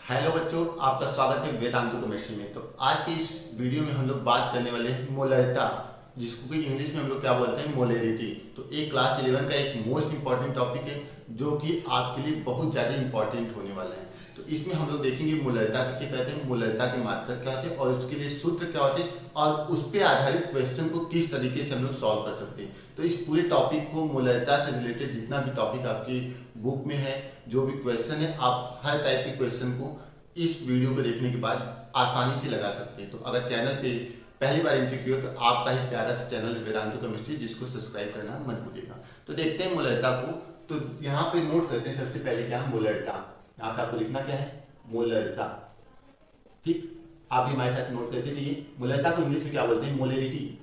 Hello बच्चों, आपका स्वागत है वेदांतु केमिस्ट्री में। तो आज की इस वीडियो में हम लोग बात करने वाले हैं मोलरिता, जिसको कि इंग्लिश में हम लोग क्या बोलते हैं, मोलरिटी। तो एक क्लास 11 का एक मोस्ट इंपॉर्टेंट टॉपिक है जो कि आपके लिए बहुत ज़्यादा इंपॉर्टेंट होने वाला है। तो इसमें हम लोग देखेंगे मोलरिता किसे कहते हैं, मोलरिता के मात्रक क्या होते हैं और उसके लिए सूत्र क्या होते हैं और उस पर आधारित क्वेश्चन को किस तरीके से हम लोग सॉल्व कर सकते हैं। तो इस पूरे टॉपिक को, मोलरिता से रिलेटेड जितना भी टॉपिक आपकी बुक में है, जो भी क्वेश्चन है, आप हर टाइप के क्वेश्चन को इस वीडियो को देखने के बाद आसानी से लगा सकते हैं। तो अगर चैनल पे पहली बार एंट्री की हो तो आपका ही प्यारा सा चैनल वेदांतु केमिस्ट्री, जिसको सब्सक्राइब करना मत भूलिएगा। तो देखते हैं मोलरिता को। तो यहाँ पे नोट करते हैं सबसे पहले क्या है मोलरिता। यहाँ पे आपको लिखना क्या है, मोलरिता। ठीक, आप भी हमारे साथ नोट करते जाइए। मोलरिता को इंग्लिश में क्या बोलते हैं, मोलरिटी।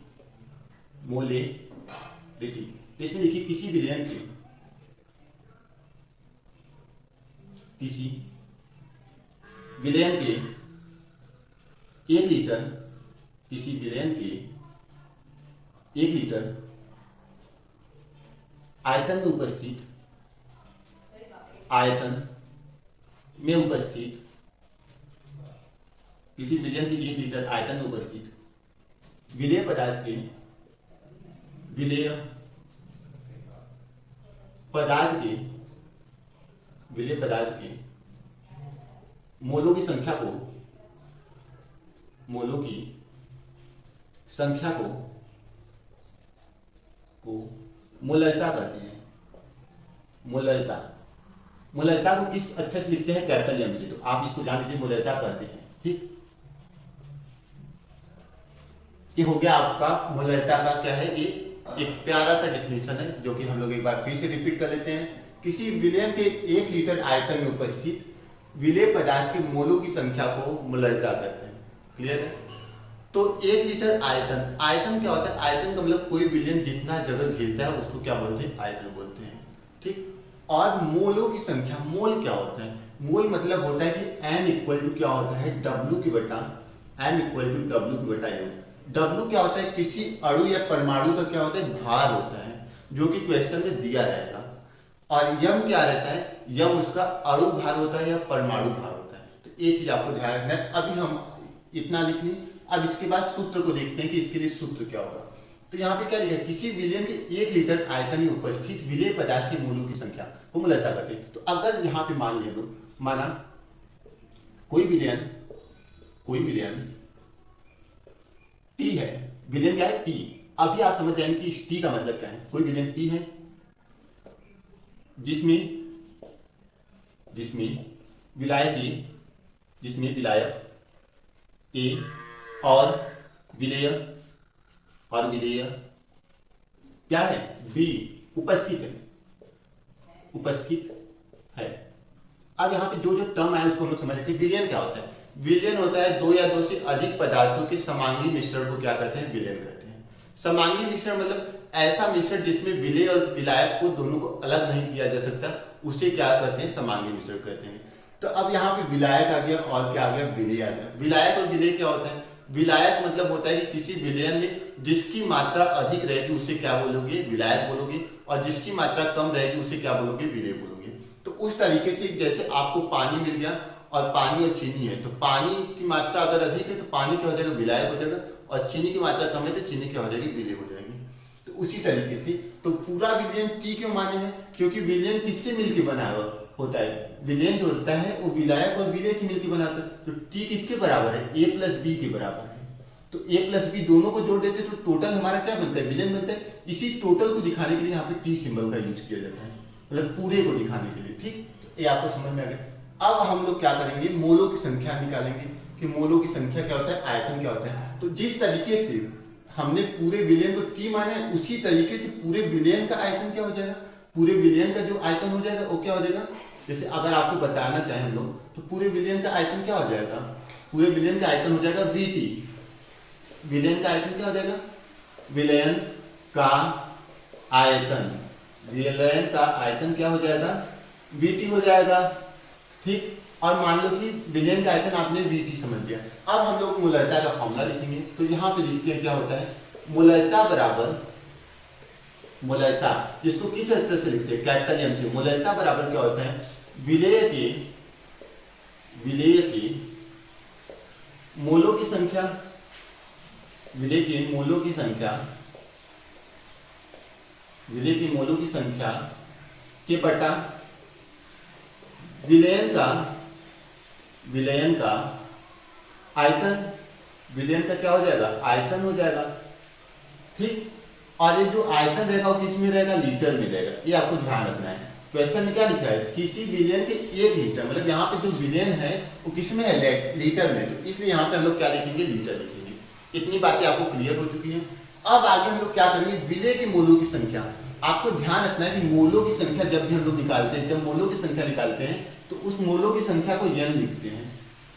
मोलरिटी। तो इसमें देखिए किसी विलयन के, किसी विलयन के 1 लीटर, किसी विलयन के 1 लीटर आयतन में उपस्थित, आयतन में उपस्थित, किसी विलयन के 1 लीटर आयतन में उपस्थित विलेय पदार्थ के, विलेय पदार्थ के, विलेय पदार्थ के मोलों की संख्या को, मोलों की संख्या को मोलरिता कहते हैं। मोलरिता, मोलरिता को किस अक्षर से लिखते हैं, कैपिटल एम से। तो आप इसको जान लीजिए, मोलरिता कहते हैं। ठीक, ये हो गया आपका मोलरिता का क्या है, ये एक प्यारा सा डेफिनेशन है जो कि हम लोग एक बार फिर से रिपीट कर लेते हैं। किसी विलयन के 1 लीटर आयतन में उपस्थित विलेय पदार्थ के मोलों की संख्या को मोलरिता कहते हैं। क्लियर है? तो 1 लीटर आयतन, आयतन क्या होता है, आयतन का मतलब कोई विलयन जितना जगह घेरता है उसको क्या बोलते हैं, आयतन बोलते हैं। ठीक, और मोलों की संख्या, मोल क्या होता है, मोल मतलब होता है कि n इक्वल टू क्या होता है, W की बटा, m इक्वल टू W की बटा m। W क्या होता है, किसी अणु या परमाणु का क्या होता है, भार होता है, जो कि क्वेश्चन में दिया रहेगा। और यम क्या रहता है, यम उसका अणु भार होता है या परमाणु भार होता है। तो ये चीज आपको ध्यान रखना है। अभी हम इतना लिख लें, अब इसके बाद सूत्र को देखते हैं कि इसके लिए सूत्र क्या होगा। तो यहाँ पे क्या लिखा है, किसी विलयन के 1 लीटर आयतन में उपस्थित विलेय पदार्थ के मोलों की संख्या को मोलरिता करते हैं। तो अगर यहाँ पे मान लिया, माना कोई विलयन, कोई विलयन टी है, विलयन क्या है, टी। अभी आप समझ जाएंगे कि टी का मतलब क्या है। कोई विलयन टी है जिसमें विलायक ए, जिसमें विलायक ए और विलेय क्या है, बी उपस्थित है, उपस्थित है। अब यहाँ पे जो जो टर्म है उसको हम लोग समझ लेते हैं। विलयन क्या होता है, विलयन होता है 2 या 2 से अधिक पदार्थों के समांगी मिश्रण को क्या कहते हैं, विलयन कहते हैं। समांगी मिश्रण मतलब ऐसा मिश्रण जिसमें विलेय और विलायक को दोनों को अलग नहीं किया जा सकता, उसे क्या कहते हैं, समांगी मिश्रण कहते हैं। तो अब यहाँ पे विलायक आ गया और क्या आ गया, विलेय आ गया। विलायक और विलेय क्या होता है, विलायक मतलब होता है कि किसी विलयन में जिसकी मात्रा अधिक रहेगी उसे क्या बोलोगे, विलायक बोलोगे, और जिसकी मात्रा कम रहेगी उसे क्या बोलोगे, विलेय बोलोगे। तो उस तरीके से जैसे आपको पानी मिल गया और पानी और चीनी है, तो पानी की मात्रा अगर अधिक है तो पानी क्या हो जाएगा, विलायक हो जाएगा, और चीनी की मात्रा कम है तो चीनी क्या हो जाएगी, विलेय हो जाएगी। तो उसी तरीके से तो पूरा विलयन टी क्यों माने हैं, क्योंकि विलयन किससे मिलकर बना होता है, विलयन जो होता है वो विलायक और विलेय से मिलकर बनाता है। तो टी किसके बराबर है, a प्लस बी के बराबर है। तो a प्लस बी दोनों को जोड़ देते तो टोटल हमारा क्या बनता है, विलयन बनता है। इसी टोटल को दिखाने के लिए यहाँ पे टी सिंबल का यूज किया जाता है, मतलब पूरे को दिखाने के लिए। ठीक, ये आपको समझ में आ गया। अब हम लोग क्या करेंगे, मोलों की संख्या निकालेंगे कि मोलों की संख्या क्या होता है, आयतन क्या होता है। तो जिस तरीके से हमने पूरे विलयन को टी माना है, उसी तरीके से पूरे विलयन का आयतन क्या हो जाएगा, पूरे विलयन का जो आयतन हो जाएगा वो क्या हो जाएगा। जैसे अगर आपको बताना चाहें हम लोग, तो पूरे विलयन का आयतन क्या हो जाएगा, पूरे विलयन का आयतन हो जाएगा वीटी। विलयन का आयतन क्या हो जाएगा, विलयन का आयतन, विलयन का आयतन क्या हो जाएगा, वीटी हो जाएगा। ठीक, और मान लो कि विलयन का आयतन आपने वीटी समझ लिया। अब हम लोग मोलरिता का फॉर्मूला लिखेंगे। तो यहाँ पे लिखते हैं क्या होता है, मोलरिता बराबर, मोलरिता जिसको किस अक्षर से लिखते हैं, कैपिटल एम से। मोलरिता बराबर क्या होता है, विलेय के विलेय की मोलों की संख्या, विलेय की मोलों की संख्या, विलेय की मोलों की संख्या के बटा विलयन का आयतन, विलयन का क्या हो जाएगा, आयतन हो जाएगा। ठीक, और ये जो आयतन रहेगा वो किस में रहेगा, लीटर में रहेगा। ये आपको ध्यान रखना है। क्वेश्चन में क्या लिखा है, किसी विलयन के 1 लीटर, मतलब यहाँ पे जो विलयन है वो किस में है, लीटर में, तो इसलिए यहाँ पे हम लोग क्या लिखेंगे, लीटर लिखेंगे। इतनी बातें आपको क्लियर हो चुकी हैं। अब आगे हम लोग क्या करेंगे, विलेय की मोलों की संख्या। आपको ध्यान रखना है कि मोलों की संख्या जब भी हम लोग निकालते हैं, जब मोलों की संख्या निकालते हैं तो उस मोलों की संख्या को n लिखते हैं।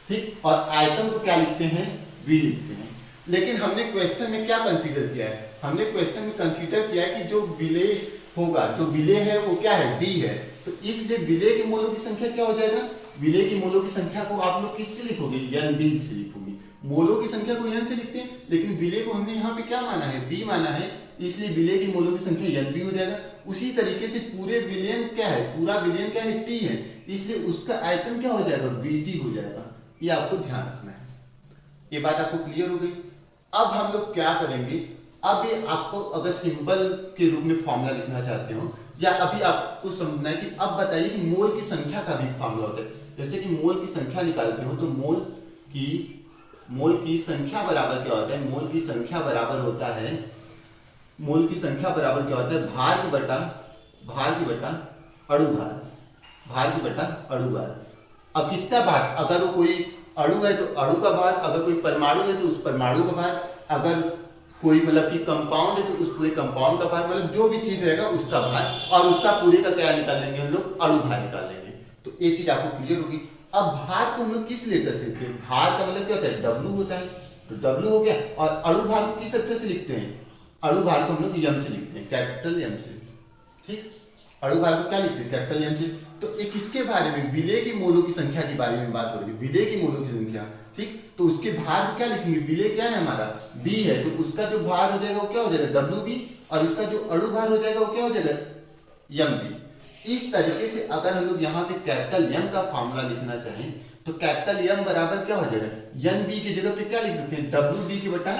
ठीक, और आयतन को क्या लिखते हैं, v लिखते हैं। लेकिन हमने क्वेश्चन में क्या कंसीडर किया है, हमने क्वेश्चन में कंसीडर किया है कि जो विलेय होगा, जो विलेय है वो क्या है, b है। तो इसलिए विलेय के मोलों की संख्या क्या हो जाएगा, विलेय की मोलों की संख्या को आप लोग किससे लिखोगे, NB से लिखोगे। मोलों की संख्या को n से लिखते हैं, लेकिन विलेय को हमने यहाँ पे क्या माना है, b माना है, इसलिए विलेय की मोलों की संख्या NB हो जाएगा। उसी तरीके से पूरे विलयन क्या है, पूरा विलयन क्या है, T है, इसलिए उसका आयतन क्या हो जाएगा, VT हो जाएगा। ये आपको ध्यान रखना है। ये बात आपको क्लियर हो गई। अब हम लोग क्या करेंगे, अब ये आपको अगर सिंबल के रूप में फॉर्मूला लिखना चाहते हो, या अभी आपको समझना है कि अब बताइए कि मोल की संख्या का भी फॉर्मूला होता है। जैसे कि मोल की संख्या निकालते हो तो मोल की संख्या बराबर क्या होता है, मोल की संख्या बराबर होता है, मोल की संख्या बराबर क्या होता है, भार की बटा अणुभार, भार की बटा अणुभार। अब किसका भार, अगर वो कोई अणु है तो अणु का भार, अगर कोई परमाणु है तो उस परमाणु का भार, अगर कोई मतलब कि कंपाउंड है तो उस पूरे कंपाउंड का भार, मतलब जो भी चीज रहेगा उसका भार, और उसका पूरे का क्या निकाल लेंगे हम लोग, अणु भार निकाल लेंगे। तो ये चीज आपको क्लियर होगी। अब भार को हम लोग किस लेटर से लिखते हैं, भार का मतलब क्या होता है, W होता है, तो W हो गया। और अणु भार को किस अक्षर से लिखते हैं, अणु भार को हम लोग M से लिखते हैं, कैपिटल M से। ठीक, अणु भार को क्या लिखते हैं, कैपिटल M से। तो एक किसके बारे में, विलेय की मोलों की संख्या के बारे में बात हो रही है, विलेय की मोलों की संख्या। ठीक, तो उसके भार को क्या लिखेंगे, विलेय क्या है हमारा, B है, तो उसका जो भार हो जाएगा वो क्या हो जाएगा, WB, और उसका जो अणु भार हो जाएगा वो क्या हो जाएगा, MB। इस तरीके से अगर हम लोग यहाँ पे कैपिटल M का फॉर्मूला लिखना चाहें तो कैपिटल M बराबर क्या हो जाएगा, NB की जगह पे क्या लिख सकते हैं, WB के बटा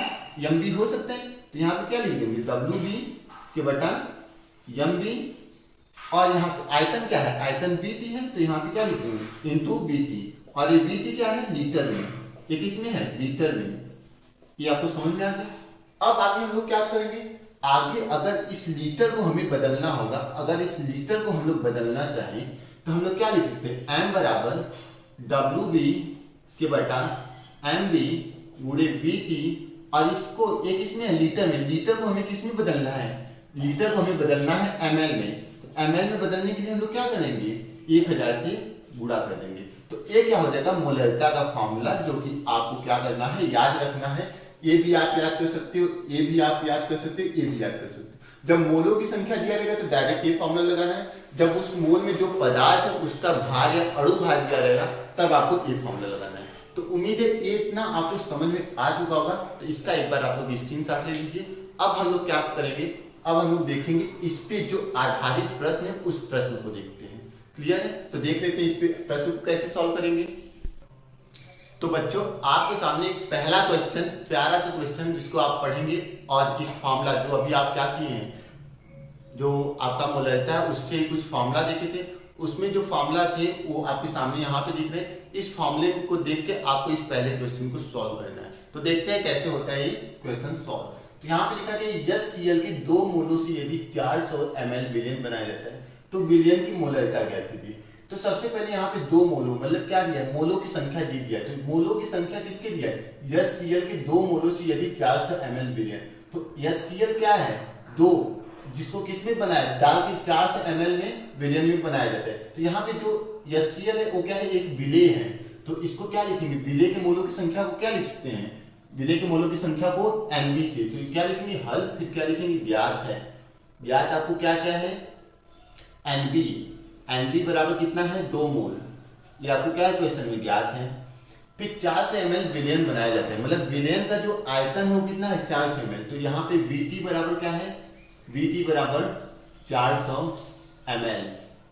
MB हो सकता है। तो यहाँ पे क्या लिख देंगे, WB के बटा MB, और यहाँ पे आयतन क्या है, आयतन BT है, तो यहाँ पे क्या लिख देंगे, इंटू BT, और ये BT क्या है, लीटर में, ये किसमें है, लीटर में। ये आपको समझ में आ गया। अब आगे हम लोग क्या करेंगे, आगे अगर इस लीटर को हमें बदलना होगा, अगर इस लीटर को हम लोग बदलना चाहें तो हम लोग क्या लिख सकते हैं, M बराबर WB के बटा MB गुणे VT, और इसको एक इसमें है लीटर में, लीटर को हमें किस में बदलना है, लीटर को हमें बदलना है ml में। तो ml में बदलने के लिए हम लोग क्या करेंगे, 1000 से गुणा कर देंगे। तो ये क्या हो जाएगा, मोलरता का फॉर्मूला, जो कि आपको क्या करना है, याद रखना है। ये भी आप याद कर सकते हो, ये भी आप याद कर सकते हो, ये भी याद कर सकते हो। जब मोलों की संख्या दिया रहेगा तो डायरेक्ट ये फॉर्मूला लगाना है। जब उस मोल में जो पदार्थ है उसका भार या अणु भार दिया रहेगा तब आपको ये फॉर्मूला लगाना है। तो उम्मीद है ये इतना आपको समझ में आ चुका होगा। तो इसका एक बार आप लोग स्क्रीनशॉट ले लीजिए। अब हम लोग क्या करेंगे, अब हम लोग देखेंगे इस पे जो आधारित प्रश्न है उस प्रश्न को देखते हैं। क्लियर है, तो देख लेते हैं इस पे प्रश्न को कैसे सॉल्व करेंगे। तो बच्चों आपके सामने एक पहला क्वेश्चन, प्यारा सा क्वेश्चन जिसको आप पढ़ेंगे, और इस फॉर्मूला जो अभी आप क्या किए हैं, जो आपका मोलरता है उससे कुछ फॉर्मूला देखे थे, उसमें जो फॉर्मूला थे वो आपके सामने यहाँ पे दिख रहे हैं। इस फॉर्मूले को देख के आपको इस पहले क्वेश्चन को सॉल्व करना है। तो देखते हैं कैसे होता है ये क्वेश्चन सॉल्व। तो यहाँ पे लिखा गया HCl के 2 मोलों से यदि 400 ml विलयन बनाया जाता है तो विलयन की मोलरता ज्ञात कीजिए। तो सबसे पहले यहाँ पे 2 मोलों मतलब क्या दिया है, मोलों की संख्या दी दिया है। तो मोलों की संख्या किसके दिया है, HCl के 2 मोलों से यदि 400 ml विलयन। तो HCl क्या है, 2, जिसको किसमें बनाया, डाल के 400 ml में विलयन में बनाया जाता है। तो यहाँ पे जो HCl है वो क्या है, एक विलेय है। तो इसको क्या लिखेंगे, विलेय के मोलों की संख्या को क्या लिख सकते हैं, विलेय के मोलों की संख्या को NB से। तो क्या लिखेंगे, हल, फिर क्या लिखेंगे, ज्ञात है। ज्ञात आपको क्या क्या है, NB बराबर कितना है, 2 मोल। ये आपको क्या है, क्वेश्चन में ज्ञात है। फिर 400 ml विलयन बनाया जाता है, मतलब विलयन का जो आयतन हो कितना है, 400 ml। तो यहाँ पे VT बराबर क्या है, VT बराबर 400 ml।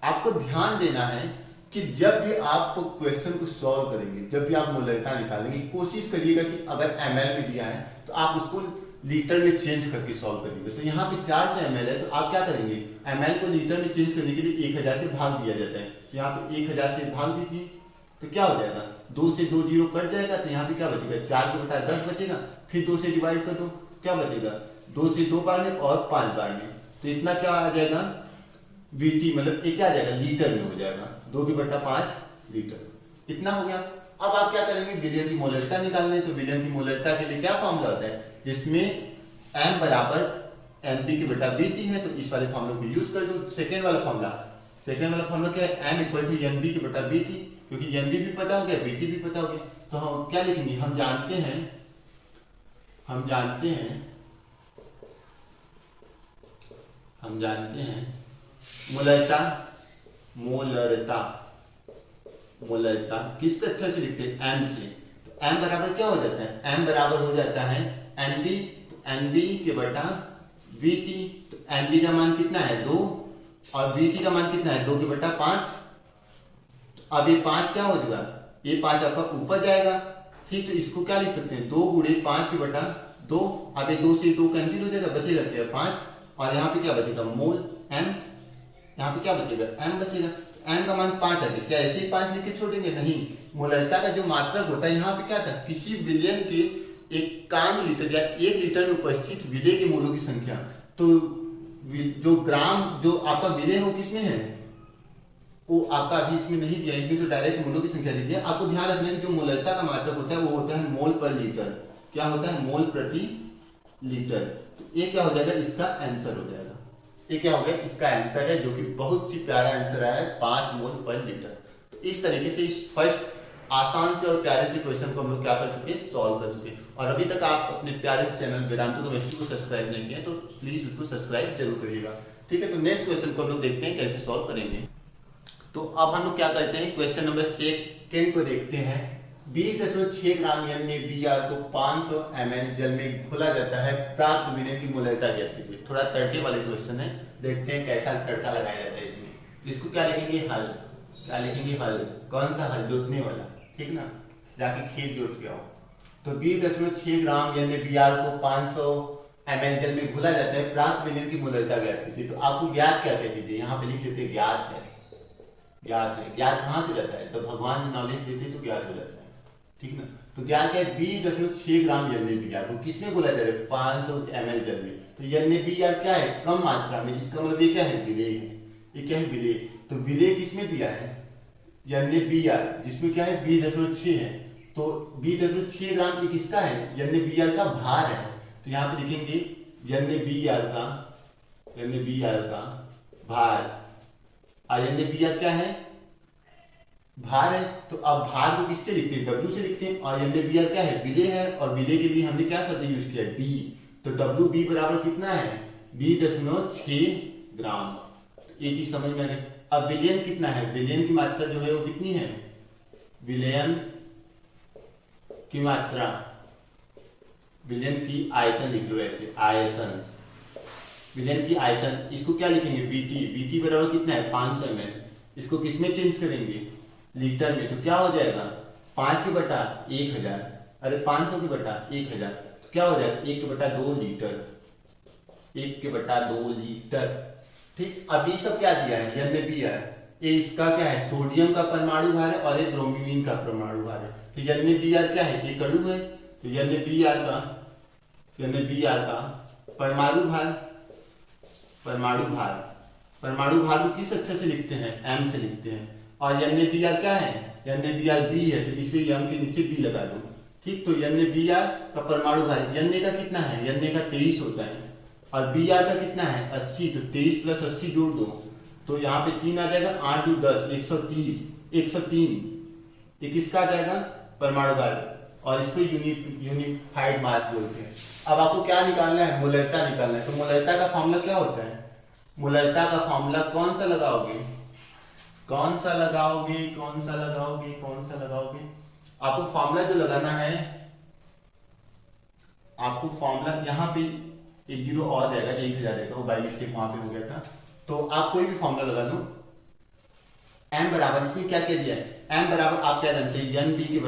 आपको ध्यान देना है कि जब भी आप क्वेश्चन को सॉल्व करेंगे, जब भी आप मोलरता निकालेंगे, कोशिश करिएगा कि अगर ml में दिया है तो आप उसको लीटर में चेंज करके सॉल्व करेंगे। तो यहाँ पे 400 ml है, तो आप क्या करेंगे, ml को लीटर में चेंज करने के लिए 1000 से भाग दिया जाता है। तो यहाँ पे 1000 से भाग दीजिए, तो क्या हो जाएगा, 2 से 2 जीरो कट जाएगा, तो यहाँ पे क्या बचेगा, 4/10 बचेगा। फिर 2 से डिवाइड कर दो, क्या बचेगा, 2 से 2 बार में और 5 बार में, तो इतना क्या आ जाएगा, VT, मतलब ये क्या आ जाएगा, लीटर में हो जाएगा, 2/5 लीटर, इतना हो गया। अब आप क्या करेंगे, विलियन की मोलरता निकालनी है। तो विलियन की मोलरता के लिए क्या फॉर्मूला होता है, जिसमें m बराबर NB/VT है, तो इस वाले फॉर्मूले को यूज कर दो। सेकेंड वाला फॉर्मूला क्या है, m = NB/VT, क्योंकि NB भी पता हो गया, VT भी पता हो गया। तो हम क्या लिखेंगे, हम जानते हैं मोलरता किससे अच्छे से लिखते हैं, m से। तो m बराबर क्या हो जाता है, m बराबर हो जाता है NB, तो NB/VT। तो NB का मान कितना है, 2, और VT का मान कितना है, 2/5। तो अब ये 5 क्या हो जाएगा, ये 5 आपका ऊपर जाएगा, ठीक। तो इसको क्या लिख सकते हैं, 2 × 5/2। अब ये 2 से 2 कैंसिल हो जाएगा, बचेगा क्या, 5, और यहाँ पे क्या बचेगा, मोल m, यहाँ पे क्या बचेगा, m बचेगा। m का मान 5 आ गया, क्या ऐसे ही 5 लिख के छोड़ेंगे, नहीं। मोलरता का जो मात्रक होता है, यहाँ पे क्या था, किसी विलयन के 51 लीटर या 1 लीटर में उपस्थित विलय के मोलों की संख्या। तो जो ग्राम जो आपका विलय हो किसमें है, वो आपका अभी इसमें नहीं दिया, इसमें तो डायरेक्ट मोलों की संख्या दी है। आपको ध्यान रखना है कि जो मोलरता का मात्रक होता है वो होता है मोल पर लीटर। क्या होता है, मोल प्रति लीटर। तो ये क्या हो जाएगा, इसका आंसर हो जाएगा, ये क्या हो गया, इसका आंसर है, जो कि बहुत ही प्यारा आंसर है, 5 मोल पर लीटर। तो इस तरीके से इस फर्स्ट आसान से और प्यारे से क्वेश्चन को हम लोग क्या कर चुके, सॉल्व कर चुके। और अभी तक आप अपने प्यारे से चैनल वेदांतु केमिस्ट्री को सब्सक्राइब नहीं किए तो प्लीज उसको सब्सक्राइब जरूर करिएगा, ठीक है। तो नेक्स्ट क्वेश्चन को हम लोग देखते हैं कैसे सॉल्व करेंगे। तो अब हम लोग क्या करते हैं, क्वेश्चन नंबर 2 को देखते हैं। 20.6 ग्राम NaBr को 500 ml जल में घोला जाता है, प्राप्त विलयन की मोलरता ज्ञात कीजिए। थोड़ा तड़के वाले क्वेश्चन है, देखते हैं कैसा तड़का लगाया जाता है इसमें। इसको क्या लिखेंगे, हल, क्या लिखेंगे, हल। कौन सा हल, जोतने वाला, ठीक ना, जाके खेत जोत के आओ। तो 20.6 ग्राम NaBr को 500 ml जल में घोला जाता है, प्राप्त विलयन की मोलरता ज्ञात कीजिए। तो आपको ज्ञात क्या कह दीजिए, यहाँ पे लिख लेते हैं ज्ञात है। ज्ञात कहाँ से रहता है, तो भगवान ने नॉलेज देते तो ज्ञात हो जाता है, ठीक ना। तो ज्ञात क्या है, 20.6 ग्राम NaBr को किसमें घोला जा रहा है, 500 ml जल में। तो NaBr क्या है, कम मात्रा में, इसका मतलब ये क्या है, विलेय है। ये क्या है, विलेय। तो विलेय किसमें दिया है, NaBr, जिसमें क्या है 20.6 है। तो 20.6 ग्राम ये किसका है, NaBr का भार है। तो यहाँ पे लिखेंगे NaBr का भार, और NaBr क्या है, भार है। तो अब भार को किससे लिखते हैं, W से लिखते हैं, और NaBr क्या है, विलेय है, और विलेय के लिए हमने क्या शब्द यूज किया, D। तो WB बराबर कितना है, 20.6 ग्राम। तो ये चीज समझ में आ गई। अब विलयन कितना है, विलयन की मात्रा जो है वो कितनी है, विलयन की मात्रा, विलयन की आयतन लिख लो ऐसे, आयतन, विलयन की आयतन, इसको क्या लिखेंगे, VT बराबर कितना है, 500 ml। इसको किसमें चेंज करेंगे, लीटर में। तो क्या हो जाएगा, 5/1000, अरे 500 के बटा 1000, तो क्या हो जाएगा 1/2 लीटर, 1/2 लीटर, ठीक। अभी सब क्या दिया है, NaBr, ये इसका क्या है, सोडियम का परमाणु भार है, और ये ब्रोमीन का परमाणु भार है। तो NaBr क्या है, ये अणु है। तो NaBr का परमाणु भार को किस अक्षर से लिखते हैं, M से लिखते हैं। और NaBr क्या है, NaBr B है, तो इसलिए M के नीचे B लगा दो, ठीक। तो NaBr का परमाणु भार, Na का कितना है, Na का 23 होता है, और Br का कितना है, 80। तो 23 + 80 जोड़ दो, तो यहाँ पे 3 आ जाएगा, 8 × 10 103। ये किसका आ जाएगा, परमाणु भार, और इसको यूनिफाइड मास बोलते हैं। अब आपको क्या निकालना है, मोलरता निकालना है। तो मोलरता का फॉर्मूला क्या होता है, मोलरता का फॉर्मूला कौन सा लगाओगे, आपको फॉर्मूला जो लगाना है, आपको फॉर्मूला यहाँ पे 1 जीरो और रहेगा, 1000 रहेगा, वो बाई मिस्टेक वहां पे हो गया था। तो आप कोई भी फॉर्मूला लगा लो, एम बराबर, इसमें क्या कह दिया है, एम बराबर आप क्या जानते हैं, एन बी के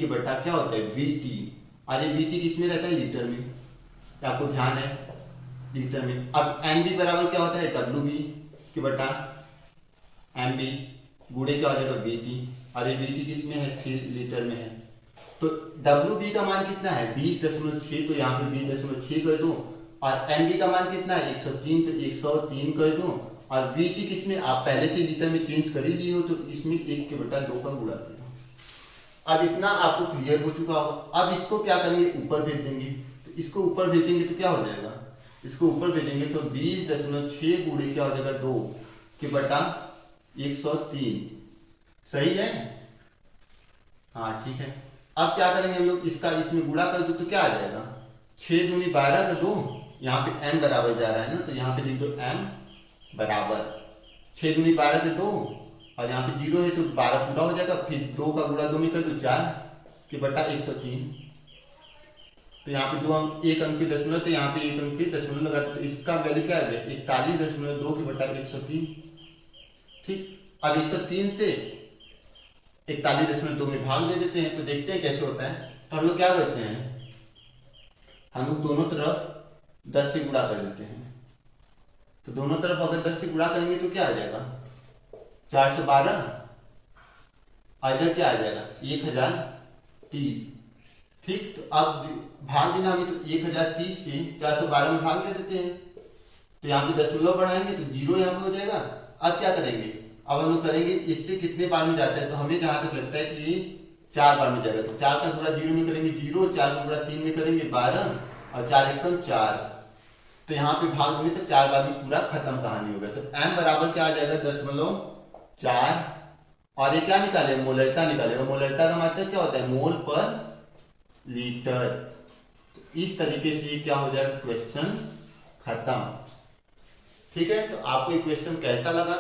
बटा क्या होता है वी टी। अरे वी टी किस में रहता है, लीटर में, आपको ध्यान है लीटर में। अब एन बी बराबर क्या होता है, डब्ल्यू बी के बटा एम बी गुणे क्या हो जाएगा वी टी। अरे वी टी किस में है, फिर लीटर में है। तो डब्ल्यू बी का मान कितना है 20.6, तो यहाँ पे 20.6 कर दो। और एम बी का मान कितना है 103, तो 103 कर दो। और वी टी किस में, आप पहले से लीटर में चेंज कर ही लिए हो, तो इसमें 1 के बटा 2 का गुणा कर दो। अब इतना आपको क्लियर हो चुका होगा। अब इसको क्या करेंगे, ऊपर भेज देंगे। तो इसको ऊपर भेजेंगे तो क्या हो जाएगा, इसको ऊपर भेजेंगे तो 20.6 गुणे क्या हो जाएगा 2 के बटा 103। सही है, हाँ ठीक है। अब क्या करेंगे हम लोग, इसका इसमें गुणा कर दो तो क्या आ जाएगा, 6 दूनी 12 का 2, यहाँ पे m बराबर जा रहा है ना, तो यहाँ पे लिख दो m बराबर 6 दूनी 12 के 2, और यहाँ पे 0 है तो 12 पूरा हो जाएगा। फिर 2 का गुणा 2 में कर दो 4 के बटा 103। तो यहाँ पे 2 अंक, 1 अंक के दशमलव, तो यहाँ पे 1 अंक के दशमलव लगा, तो इसका वैल्यू क्या आ गया 41.2 के बटा 103। ठीक, अब 103 से 41.2 में भाग दे देते हैं, तो देखते हैं कैसे होता है। तो हम लोग क्या करते हैं, हम लोग दोनों तरफ 10 से गुणा कर देते हैं। तो दोनों तरफ अगर 10 से गुणा करेंगे तो क्या आ जाएगा 412, और इधर क्या आ जाएगा 1030। ठीक, तो अब भाग देना हमें, तो 1030 से 412 में भाग दे देते हैं। तो यहाँ पे दशमलव बढ़ाएंगे तो 0 यहाँ पे हो जाएगा। अब क्या करेंगे, अब हम लोग करेंगे इससे कितने बार में जाता है, तो हमें जहां तक लगता है कि 4 बार में जाएगा। तो 4 का गुणा 0 में करेंगे 0, 4 का गुणा 3 में करेंगे 12, और 4 एकम 4। तो यहाँ पे भाग में तो 4 बार में पूरा खत्म कहानी होगा। तो m बराबर क्या आ जाएगा 0.4, और ये क्या निकाले, मोलरता निकालेगा। मोलरता का मतलब क्या होता है, मोल पर लीटर। तो इस तरीके से क्या हो जाएगा, क्वेश्चन खत्म। ठीक है, तो आपको ये क्वेश्चन कैसा लगा।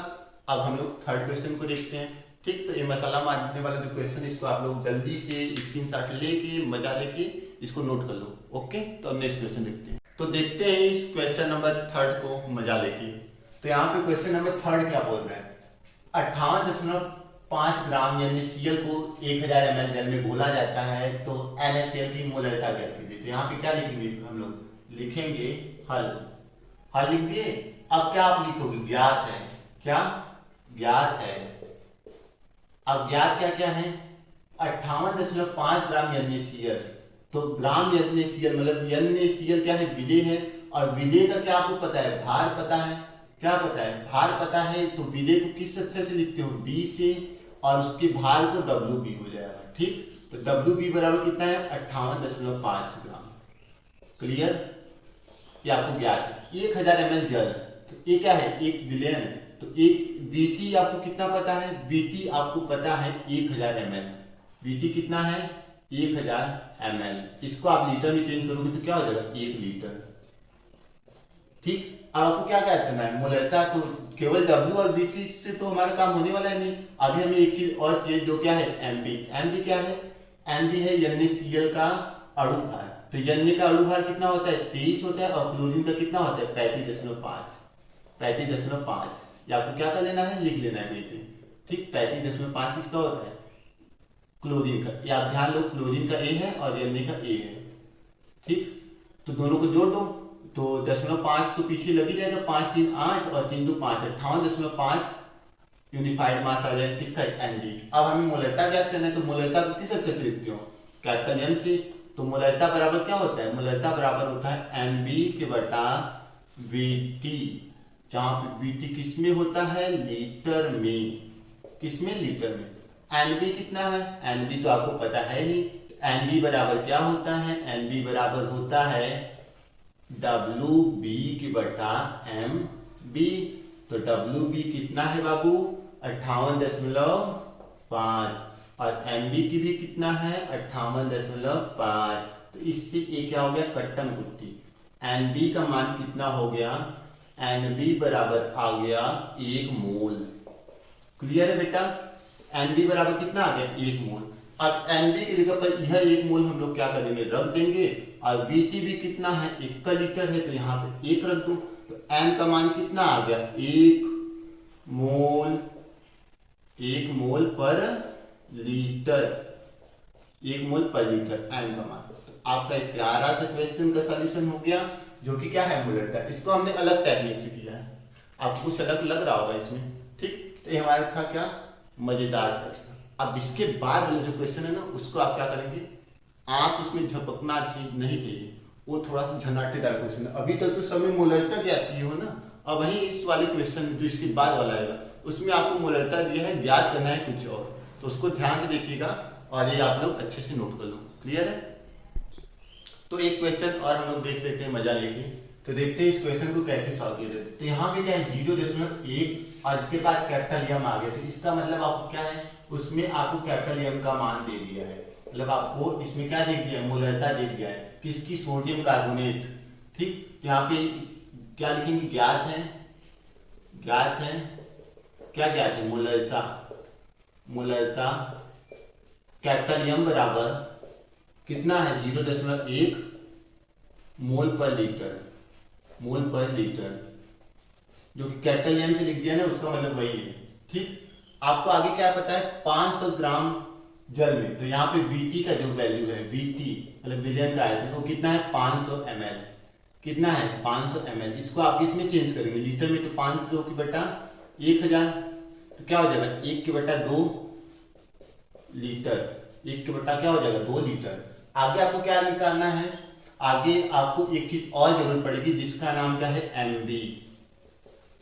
अब हम लोग थर्ड क्वेश्चन को देखते हैं। ठीक, तो ये मसाला मारने वाला जो क्वेश्चन है, इसको आप लोग जल्दी से स्क्रीनशॉट लेके मजा लेके इसको नोट कर लो। ओके, तो अब नेक्स्ट क्वेश्चन देखते हैं। तो देखते हैं इस क्वेश्चन नंबर थर्ड को मजा लेके। तो यहाँ पे क्वेश्चन नंबर थर्ड क्या बोल रहा है, 58.5 ग्राम यानी Cl को 1000 ml जल में घोला जाता है, तो NaCl की मोलरता ज्ञात कीजिए। तो यहाँ पे क्या लिखेंगे, हम लोग लिखेंगे हल। हल लिख दिए। अब क्या आप लिखोगे, ज्ञात है, क्या ज्ञात है। अब ज्ञात क्या क्या है, 58.5 ग्राम NaCl। तो ग्राम NaCl मतलब NaCl क्या है, विलेय है। और विलेय का क्या आपको पता है, भार पता है, क्या पता है, भार पता है। तो विलेय को किस अक्षर से लिखते हो, बी से, और उसके भार को WB हो जाएगा। ठीक, तो WB बराबर कितना है 58.5 ग्राम। क्लियर, ये आपको ज्ञात है। 1000 ml जल, तो ये क्या है, एक विलेयन। तो एक बीटी आपको कितना पता है, बीटी आपको पता है 1000 ml। बीटी कितना है 1000 ml। इसको आप लीटर में चेंज करोगे तो क्या हो जाएगा 1 लीटर। ठीक, अब आपको क्या करना है, मोलरता। तो केवल W और बीटी से तो हमारा काम होने वाला है नहीं। अभी हमें एक चीज और चाहिए, जो क्या है एमबी। एमबी क्या है, एमबी है NaCl का अणु भार। तो Na का अणु भार कितना होता है 23 होता है, और क्लोरीन का कितना होता है 35.5। 35.5 ये आपको क्या कर लेना है, लिख लेना है बेटे। ठीक, 35.5 किसका होता है, क्लोरीन का। ये आप ध्यान लो, क्लोरीन का A है और Na का A है। ठीक, तो दोनों को जोड़ दो, तो 0.5 तो पीछे लग ही जाएगा, 5 3 8 और 3 2 5, 58.5 यूनिफाइड मास आ जाएगा किसका, NB। अब हमें मोलरता ज्ञात करना है। तो मोलरता को किस अक्षर से लिखते हो, कैपिटल M से। तो मोलरता बराबर क्या होता है, मोलरता बराबर होता है NB के बटा VT, जहां पे VT किस में होता है, लीटर में। किस में, लीटर में। NB कितना है, NB तो आपको पता है नहीं। NB बराबर क्या होता है, NB बराबर होता है WB के बटा MB। तो WB कितना है बाबू 58.5, और MB की भी कितना है 58.5। तो इससे ये क्या हो गया, कट्टम कुट्टी। NB का मान कितना हो गया, NB बराबर आ गया 1 मोल। क्लियर है बेटा, NB बराबर कितना आ गया 1 मोल। अब NB की जगह पर यह 1 मोल हम लोग क्या करेंगे, रख देंगे। और VT भी कितना है 1 का लीटर है, तो यहाँ पे 1 रख दो। तो M का मान कितना आ गया 1 मोल 1 मोल पर लीटर, 1 मोल पर लीटर एम का मान। तो आपका एक प्यारा सा क्वेश्चन का सॉल्यूशन हो गया, जो कि क्या है, मोलरता। इसको हमने अलग टेक्निक से किया है, आपको कुछ अलग लग रहा होगा इसमें, ठीक। तो ये हमारा था क्या, मजेदार प्रश्न। अब इसके बाद वाला जो क्वेश्चन है ना, उसको आप क्या करेंगे, आप उसमें झपकना नहीं चाहिए, वो थोड़ा सा झनाटेदार क्वेश्चन है। अभी तक तो समय मोलरता क्या आती हो ना, अब वहीं इस वाले क्वेश्चन जो इसके बाद वाला आएगा, उसमें आपको मोलरता दिया है, ज्ञात करना है कुछ और। तो उसको ध्यान से देखिएगा और ये आप लोग अच्छे से नोट कर लो। क्लियर है? तो एक क्वेश्चन और हम लोग देख लेते हैं मजा लेके। तो देखते हैं इस क्वेश्चन को कैसे सॉल्व किया जाए। तो यहाँ पे क्या है, 0.1 और इसके बाद कैपिटल एम आ गया। तो इसका मतलब आपको क्या है, उसमें आपको कैपिटल एम का मान दे दिया है, मतलब आपको इसमें क्या दे दिया है, मोलरता दे दिया है किसकी, सोडियम कार्बोनेट। ठीक, यहाँ पे क्या लिखेंगे, ज्ञात है, ज्ञात है, क्या ज्ञात है, मोलरता। मोलरता कैपिटल एम बराबर कितना है, 0.1 मोल पर लीटर, मोल पर लीटर, जो कि कैपिटल एम से लिख दिया ना, उसका मतलब वही है। ठीक, आपको आगे क्या पता है, 500 ग्राम जल में, तो यहाँ पे Vt का जो वैल्यू है, Vt मतलब विलियन का आयतन, वो कितना है, 500 ml। कितना है, 500 ml। इसको आप इसमें चेंज करेंगे, लीटर में तो 500 की बटा 1000, तो क्या हो जाएगा, 1 की बटा 2 लीटर, 1 की बटा क्या हो जाएगा, 2 लीटर। आगे आपको क्या निकालना है, आगे आपको एक चीज और जरूरत पड़ेगी, जिसका नाम क्या है, एमबी।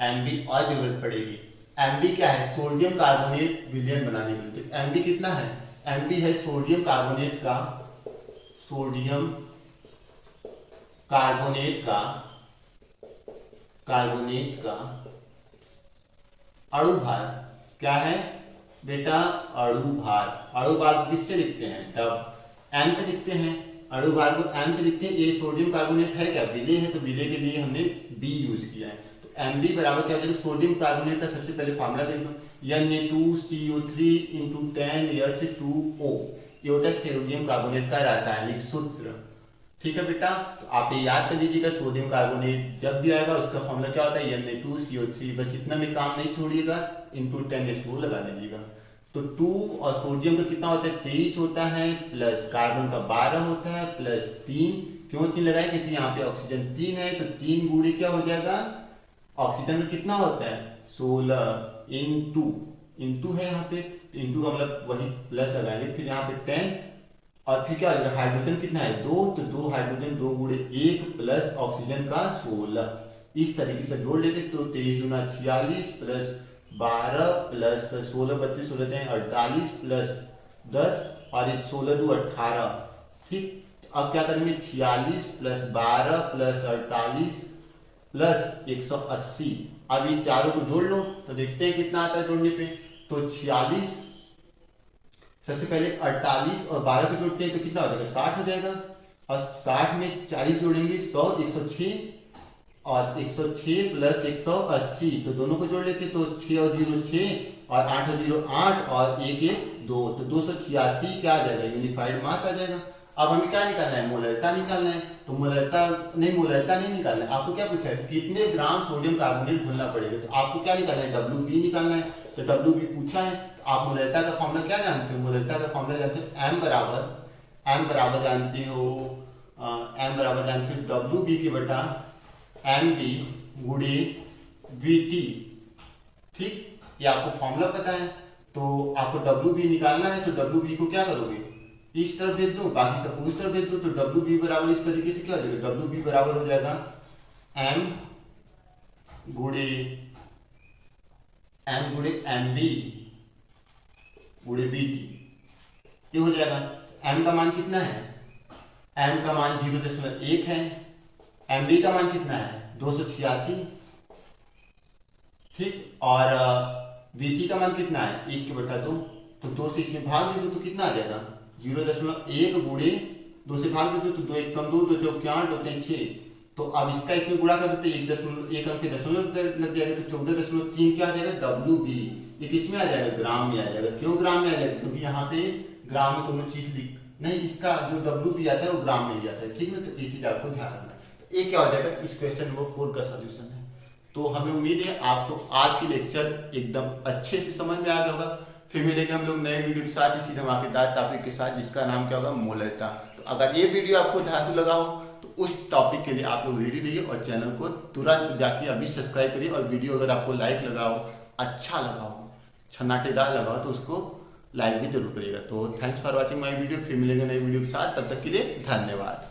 एमबी और जरूरत पड़ेगी। एमबी क्या है, सोडियम कार्बोनेट विलयन बनाने के लिए। तो एमबी कितना है, एमबी है सोडियम कार्बोनेट का, सोडियम कार्बोनेट का, कार्बोनेट का अणु भार। क्या है बेटा, अणु भार। अणु भार को किससे लिखते हैं, तब एम से लिखते हैं, अणु भार को एम से लिखते हैं। ये सोडियम कार्बोनेट है क्या, विलय है, तो विलय के लिए हमने बी यूज किया है। तो एमबी बराबर क्या हो जाएगा, सोडियम कार्बोनेट का सबसे पहले फॉर्मूला देख लो, Na2CO3 × 10H2O। ये होता है सोडियम कार्बोनेट का रासायनिक सूत्र। ठीक है बेटा, तो आप ये याद कर लीजिएगा, सोडियम कार्बोनेट जब भी आएगा उसका फॉर्मूला क्या होता है, Na2CO3। बस इतना में काम नहीं छोड़िएगा, × 10H2O लगा लीजिएगा। तो 2 और सोडियम का कितना होता है, 23 होता है, प्लस कार्बन का 12 होता है, प्लस 3। क्यों 3 लगाए, क्योंकि यहाँ पे ऑक्सीजन 3 है, तो 3 गुणे क्या हो जाएगा, ऑक्सीजन का कितना होता है, 16 इंटू है यहाँ पे, इंटू का मतलब वही प्लस लगाएंगे, फिर यहाँ पे 10 और फिर क्या हो जाएगा, हाइड्रोजन कितना है, 2, तो 2 हाइड्रोजन 2 गुणे 1 प्लस ऑक्सीजन का 16। इस तरीके से जोड़ लेते, तो 23 × 46 प्लस 12 प्लस 16 32 16 48 प्लस 10 और 16 2 18। ठीक, अब क्या करेंगे, 46 प्लस 12 प्लस 48 प्लस 180। अब ये चारों को जोड़ लो, तो देखते हैं कितना आता है जोड़ने पे। तो 46 सबसे पहले 48 और 12 को जोड़ते हैं, तो कितना हो जाएगा, 60 हो जाएगा। और 60 में 40 जोड़ेंगे, 100 106 और 106 प्लस 180, तो दोनों को जोड़ लेते, तो 6 और 0 6 और 8 और 0 8 और 1 1 2, तो 286 क्या आ जाएगा, यूनिफाइड मास आ जाएगा। अब हमें क्या निकालना है, मोलरता निकालना है। तो मोलरता नहीं निकालना है, आपको क्या पूछा है, कितने ग्राम सोडियम कार्बोनेट घुलना पड़ेगा। तो आपको क्या निकालना है, WB निकालना है। तो WB पूछा है, तो आप मोलरता का फॉर्मूला क्या जानते हो, मोलरता का फॉर्मूला जानते हो, M बराबर जानते हो, M बराबर जानते हो WB की बटा MB गुणे VT। ठीक, ये आपको फॉर्मूला पता है, तो आपको WB निकालना है। तो WB को क्या करोगे, इस तरफ भेज दो, बाकी सब उस तरफ भेज दो। तो WB बराबर इस तरीके से क्या हो जाएगा, WB बराबर हो जाएगा M गुणे MB गुणे BT, ये हो जाएगा। M का मान कितना है, M का मान 0.1 है, MB का मान कितना है, 286। ठीक, और VT का मान कितना है, 1 की बटा 2, तो 2 से इसमें भाग दे दो, तो कितना आ जाएगा, 0.1 गुणे 2 से भाग दे दो, तो 2 1 कम 2 2 4 8 होते हैं 6। तो अब इसका इसमें गुणा कर देते, 1 अंक दशमलव लग जाएगा, तो 14.3 क्या आ जाएगा, WB। ये किसमें आ जाएगा, ग्राम में आ जाएगा। क्यों ग्राम में आ जाएगा, क्योंकि यहाँ पे ग्राम में दोनों चीज लिख नहीं, इसका जो WB आता है वो ग्राम में ही आता है। ठीक है, तो ये चीज आपको ध्यान रखना है। तो ये क्या हो जाएगा, इस क्वेश्चन नंबर 4 का सोल्यूशन है। तो हमें उम्मीद है आपको आज की लेक्चर एकदम अच्छे से समझ में आ गया होगा। फिर मिलेंगे हम लोग नए वीडियो के साथ इसी धमाकेदार टॉपिक के साथ, जिसका नाम क्या होगा, मूलता। तो अगर ये वीडियो आपको ध्यान से लगा हो तो उस टॉपिक के लिए आप लोग रेडी रहिए और चैनल को तुरंत जाके अभी सब्सक्राइब करिए। और वीडियो अगर आपको लाइक लगा हो, अच्छा लगा हो, छन्नाटेदार लगा हो तो उसको लाइक भी जरूर करिएगा। तो thanks for watching my video. फिर मिलेंगे नई वीडियो के साथ, तब तक के लिए धन्यवाद।